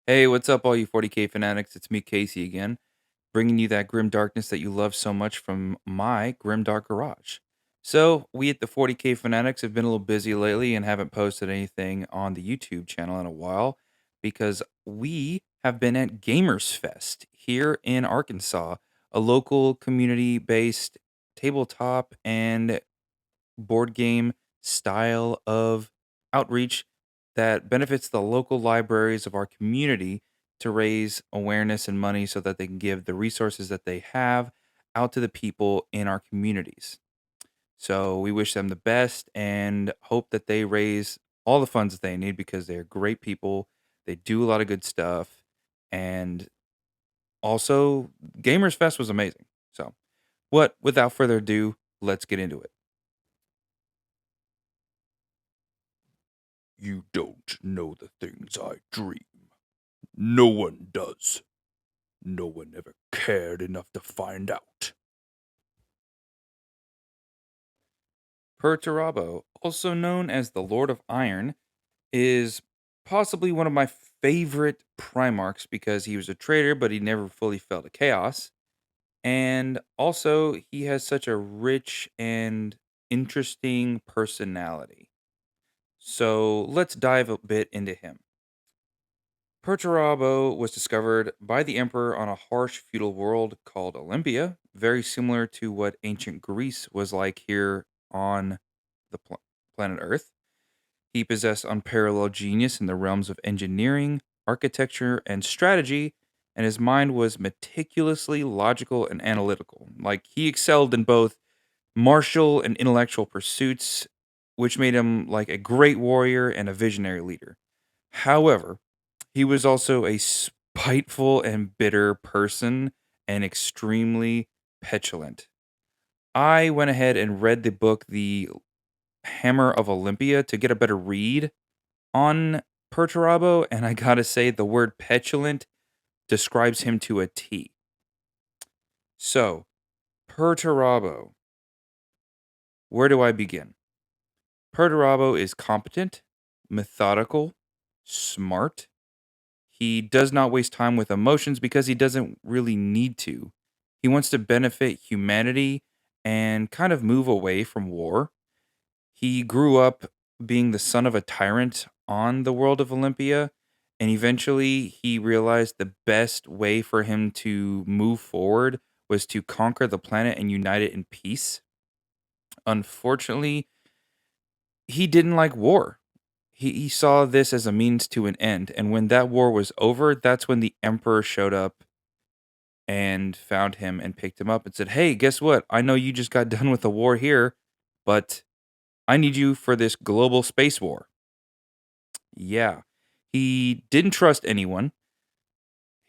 Hey, what's up, all you 40K fanatics? It's me, Casey, again, bringing you that grim darkness that you love so much from my Grim Dark Garage. So, we at the 40K fanatics have been a little busy lately and haven't posted anything on the YouTube channel in a while because we have been at Gamers Fest here in Arkansas, a local community based tabletop and board game style of outreach that benefits the local libraries of our community to raise awareness and money so that they can give the resources that they have out to the people in our communities. So we wish them the best and hope that they raise all the funds that they need because they're great people. They do a lot of good stuff. And also, Gamers Fest was amazing. So, without further ado, let's get into it. You don't know the things I dream. No one does. No one ever cared enough to find out. Perturabo, also known as the Lord of Iron, is possibly one of my favorite primarchs because he was a traitor, but he never fully fell to chaos. And also, he has such a rich and interesting personality. So let's dive a bit into him. Perturabo was discovered by the emperor on a harsh feudal world called Olympia, very similar to what ancient Greece was like here on the planet Earth. He possessed unparalleled genius in the realms of engineering, architecture, and strategy, and his mind was meticulously logical and analytical. Like, he excelled in both martial and intellectual pursuits, which made him like a great warrior and a visionary leader. However, he was also a spiteful and bitter person and extremely petulant. I went ahead and read the book The Hammer of Olympia to get a better read on Perturabo, and I gotta say, the word petulant describes him to a T. So, Perturabo, where do I begin? Perturabo is competent, methodical, smart. He does not waste time with emotions because he doesn't really need to. He wants to benefit humanity and kind of move away from war. He grew up being the son of a tyrant on the world of Olympia, and eventually he realized the best way for him to move forward was to conquer the planet and unite it in peace. Unfortunately, he didn't like war. He saw this as a means to an end, and when that war was over, that's when the emperor showed up and found him and picked him up and said, "Hey, guess what? I know you just got done with the war here, but I need you for this global space war." Yeah. He didn't trust anyone.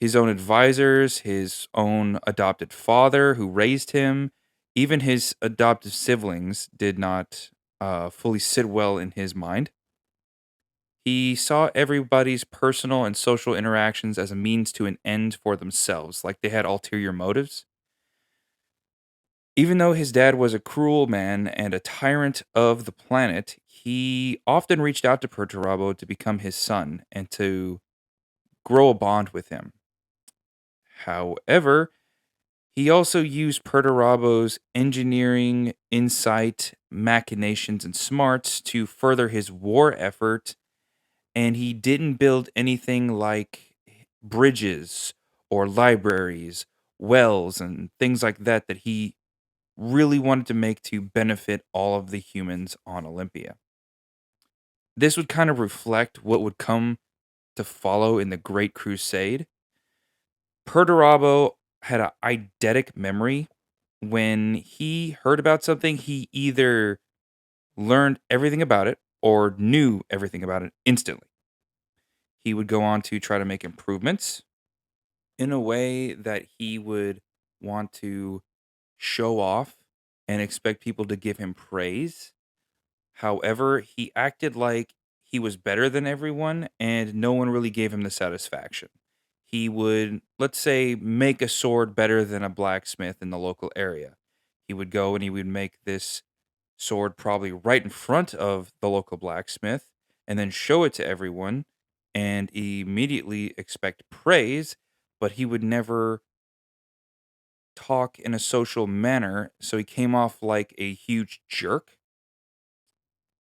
His own advisors, his own adopted father who raised him, even his adoptive siblings did not fully sit well in his mind. He saw everybody's personal and social interactions as a means to an end for themselves, like they had ulterior motives. Even though his dad was a cruel man and a tyrant of the planet, he often reached out to Perturabo to become his son and to grow a bond with him. However, he also used Perturabo's engineering, insight, machinations, and smarts to further his war effort, and he didn't build anything like bridges or libraries, wells, and things like that that he really wanted to make to benefit all of the humans on Olympia. This would kind of reflect what would come to follow in the Great Crusade. Perturabo had an eidetic memory. When he heard about something, he either learned everything about it or knew everything about it instantly. He would go on to try to make improvements in a way that he would want to show off and expect people to give him praise. However, he acted like he was better than everyone and no one really gave him the satisfaction. He would, let's say, make a sword better than a blacksmith in the local area. He would go and he would make this sword probably right in front of the local blacksmith and then show it to everyone. and immediately expect praise, but he would never talk in a social manner. So he came off like a huge jerk.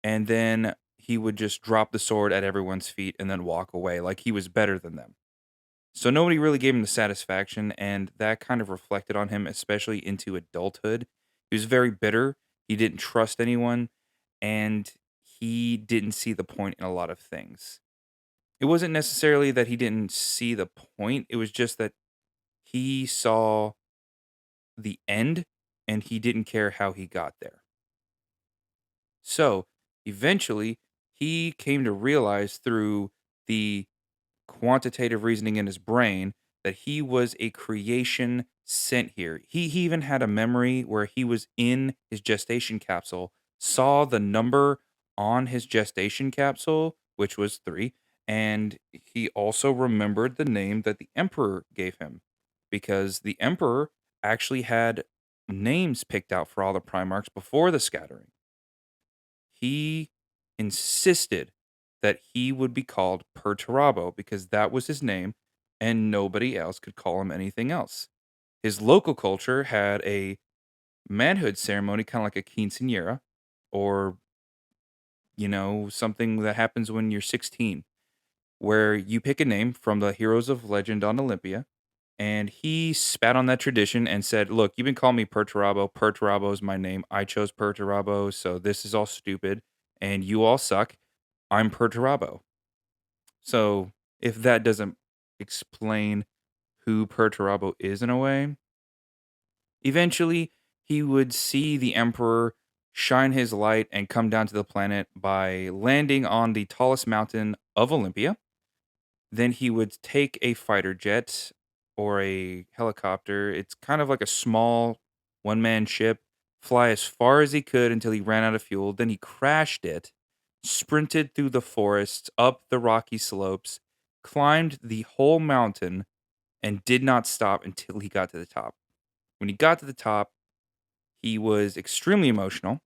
And then he would just drop the sword at everyone's feet and then walk away like he was better than them. So nobody really gave him the satisfaction, and that kind of reflected on him, especially into adulthood. He was very bitter. He didn't trust anyone, and he didn't see the point in a lot of things. It wasn't necessarily that he didn't see the point, it was just that he saw the end and he didn't care how he got there. So eventually, he came to realize through the quantitative reasoning in his brain that he was a creation sent here. He even had a memory where he was in his gestation capsule, saw the number on his gestation capsule, which was 3, and he also remembered the name that the emperor gave him because the emperor actually had names picked out for all the primarchs before the scattering. He insisted that he would be called Perturabo because that was his name and nobody else could call him anything else. His local culture had a manhood ceremony, kind of like a quinceanera or, something that happens when you're 16, where you pick a name from the heroes of legend on Olympia. And he spat on that tradition and said, "Look, you've been calling me Perturabo. Perturabo is my name. I chose Perturabo, so this is all stupid, and you all suck. I'm Perturabo." So if that doesn't explain who Perturabo is in a way, eventually he would see the Emperor shine his light and come down to the planet by landing on the tallest mountain of Olympia. Then he would take a fighter jet or a helicopter. It's kind of like a small one-man ship, fly as far as he could until he ran out of fuel. Then he crashed it, sprinted through the forests, up the rocky slopes, climbed the whole mountain, and did not stop until he got to the top. When he got to the top, he was extremely emotional,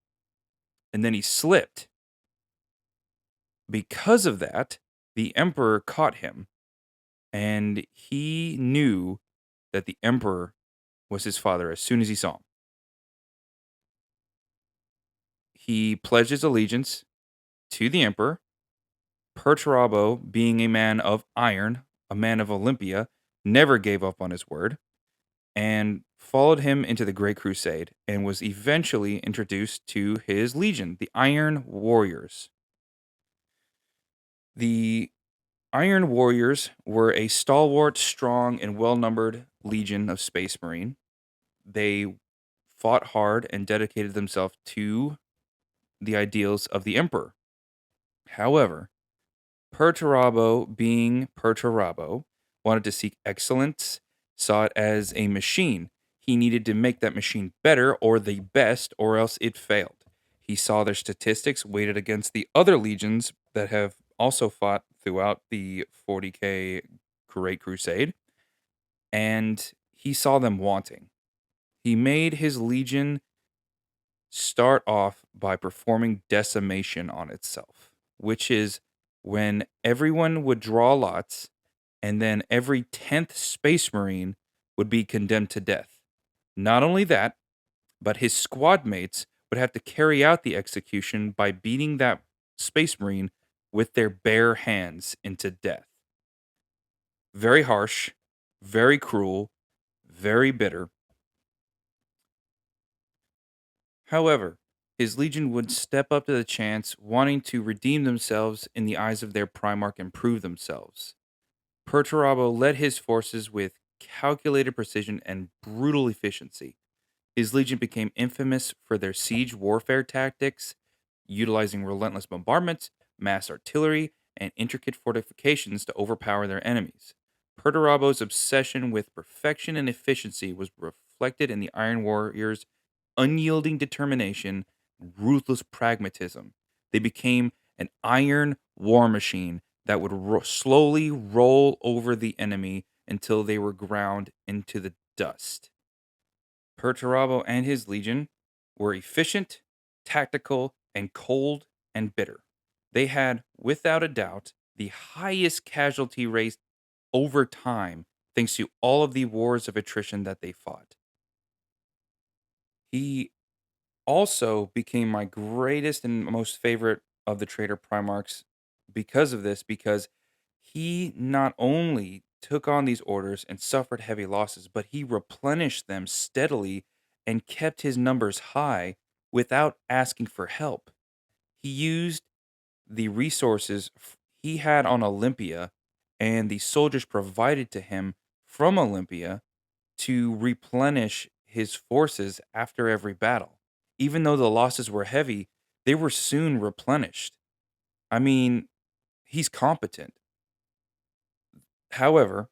and then he slipped. Because of that, the emperor caught him and he knew that the emperor was his father as soon as he saw him. He pledged his allegiance to the emperor. Perturabo, being a man of iron, a man of Olympia, never gave up on his word and followed him into the Great Crusade and was eventually introduced to his legion, the Iron Warriors. The Iron Warriors were a stalwart, strong, and well numbered legion of Space Marine. They fought hard and dedicated themselves to the ideals of the emperor. However, Perturabo, being Perturabo, wanted to seek excellence, saw it as a machine. He needed to make that machine better or the best, or else it failed. He saw their statistics weighted against the other legions that have also fought throughout the 40K Great Crusade, and he saw them wanting. He made his legion start off by performing decimation on itself, which is when everyone would draw lots and then every 10th Space Marine would be condemned to death. Not only that, but his squad mates would have to carry out the execution by beating that Space Marine with their bare hands into death. Very harsh, very cruel, very bitter. However, his legion would step up to the chance, wanting to redeem themselves in the eyes of their Primarch and prove themselves. Perturabo led his forces with calculated precision and brutal efficiency. His legion became infamous for their siege warfare tactics, utilizing relentless bombardments, mass artillery, and intricate fortifications to overpower their enemies. Perturabo's obsession with perfection and efficiency was reflected in the Iron Warriors' unyielding determination and ruthless pragmatism. They became an iron war machine that would slowly roll over the enemy until they were ground into the dust. Perturabo and his legion were efficient, tactical, and cold and bitter. They had, without a doubt, the highest casualty rate over time, thanks to all of the wars of attrition that they fought. He also became my greatest and most favorite of the traitor primarchs because of this, because he not only took on these orders and suffered heavy losses, but he replenished them steadily and kept his numbers high without asking for help. He used the resources he had on Olympia and the soldiers provided to him from Olympia to replenish his forces after every battle. Even though the losses were heavy, they were soon replenished. I mean, he's competent. However,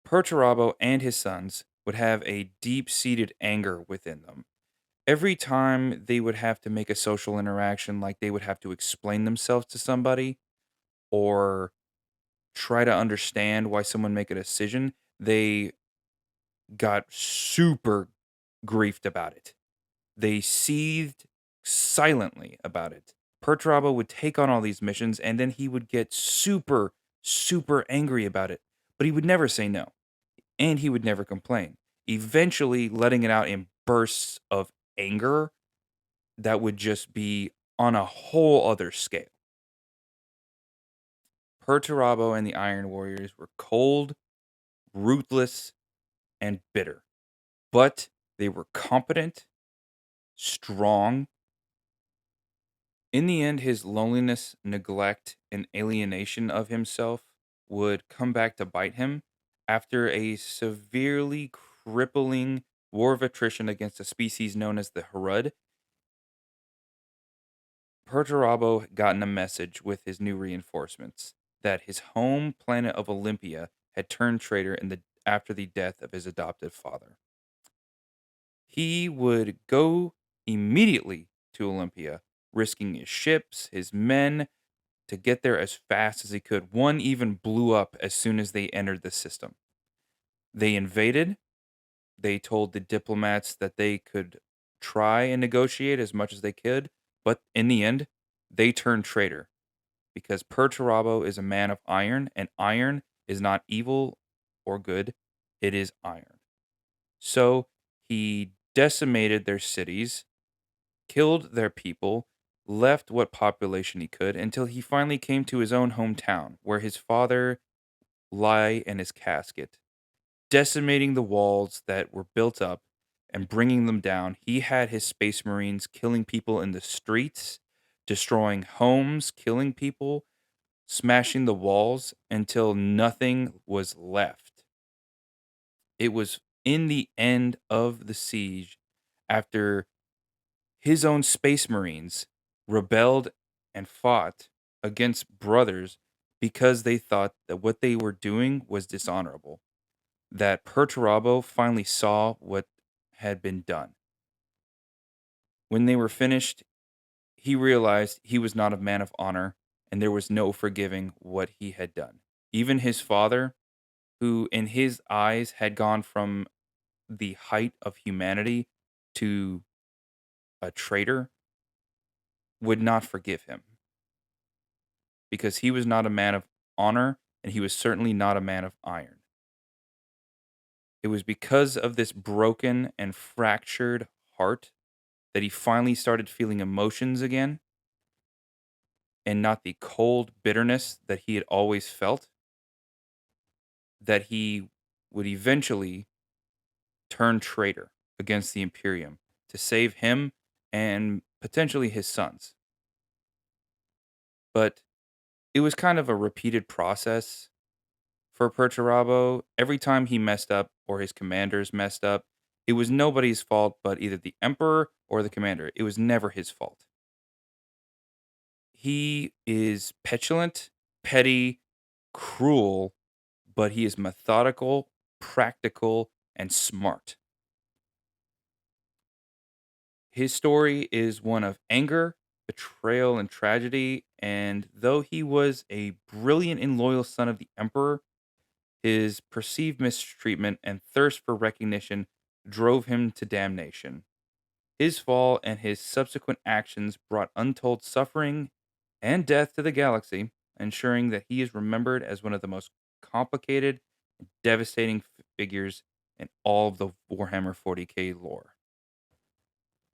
Perturabo and his sons would have a deep seated anger within them. Every time they would have to make a social interaction, like they would have to explain themselves to somebody or try to understand why someone make a decision, they got super griefed about it. They seethed silently about it. Perturabo would take on all these missions and then he would get super, super angry about it. But he would never say no. And he would never complain. Eventually letting it out in bursts of anger that would just be on a whole other scale. Perturabo and the Iron Warriors were cold, ruthless, and bitter. But they were competent, strong. In the end, his loneliness, neglect, and alienation of himself would come back to bite him after a severely crippling war of attrition against a species known as the Harud. Perturabo had gotten a message with his new reinforcements that his home planet of Olympia had turned traitor after the death of his adopted father. He would go immediately to Olympia, risking his ships, his men, to get there as fast as he could. One even blew up as soon as they entered the system. They invaded. They told the diplomats that they could try and negotiate as much as they could, but in the end, they turned traitor because Perturabo is a man of iron, and iron is not evil or good, it is iron. So he decimated their cities, killed their people, left what population he could until he finally came to his own hometown where his father lay in his casket, decimating the walls that were built up and bringing them down. He had his space marines killing people in the streets, destroying homes, killing people, smashing the walls until nothing was left. It was in the end of the siege after his own space marines rebelled and fought against brothers because they thought that what they were doing was dishonorable. That Perturabo finally saw what had been done. When they were finished, he realized he was not a man of honor and there was no forgiving what he had done. Even his father, who in his eyes had gone from the height of humanity to a traitor, would not forgive him because he was not a man of honor and he was certainly not a man of iron. It was because of this broken and fractured heart that he finally started feeling emotions again and not the cold bitterness that he had always felt, that he would eventually turn traitor against the Imperium to save him and potentially his sons. But it was kind of a repeated process for Perturabo. Every time he messed up or his commanders messed up, it was nobody's fault but either the emperor or the commander. It was never his fault. He is petulant, petty, cruel, but he is methodical, practical, and smart. His story is one of anger, betrayal, and tragedy. And though he was a brilliant and loyal son of the emperor, his perceived mistreatment and thirst for recognition drove him to damnation. His fall and his subsequent actions brought untold suffering and death to the galaxy, ensuring that he is remembered as one of the most complicated and devastating figures in all of the Warhammer 40K lore.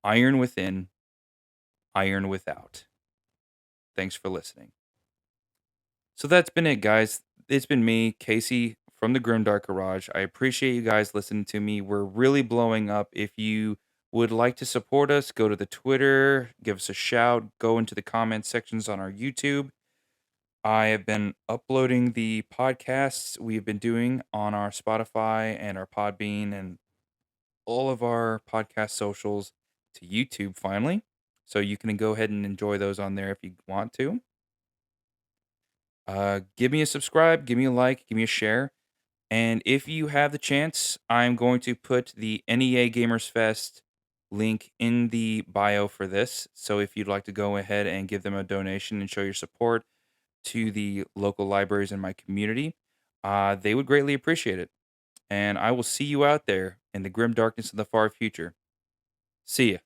Iron within, iron without. Thanks for listening. So that's been it, guys. It's been me, Casey from the Grimdark Garage. I appreciate you guys listening to me. We're really blowing up. If you would like to support us, go to the Twitter, give us a shout, go into the comment sections on our YouTube. I have been uploading the podcasts we've been doing on our Spotify and our Podbean and all of our podcast socials to YouTube finally. So you can go ahead and enjoy those on there if you want to. Give me a subscribe, give me a like, give me a share. And if you have the chance, I'm going to put the NEA Gamers Fest link in the bio for this. So if you'd like to go ahead and give them a donation and show your support to the local libraries in my community, they would greatly appreciate it. And I will see you out there in the grim darkness of the far future. See ya.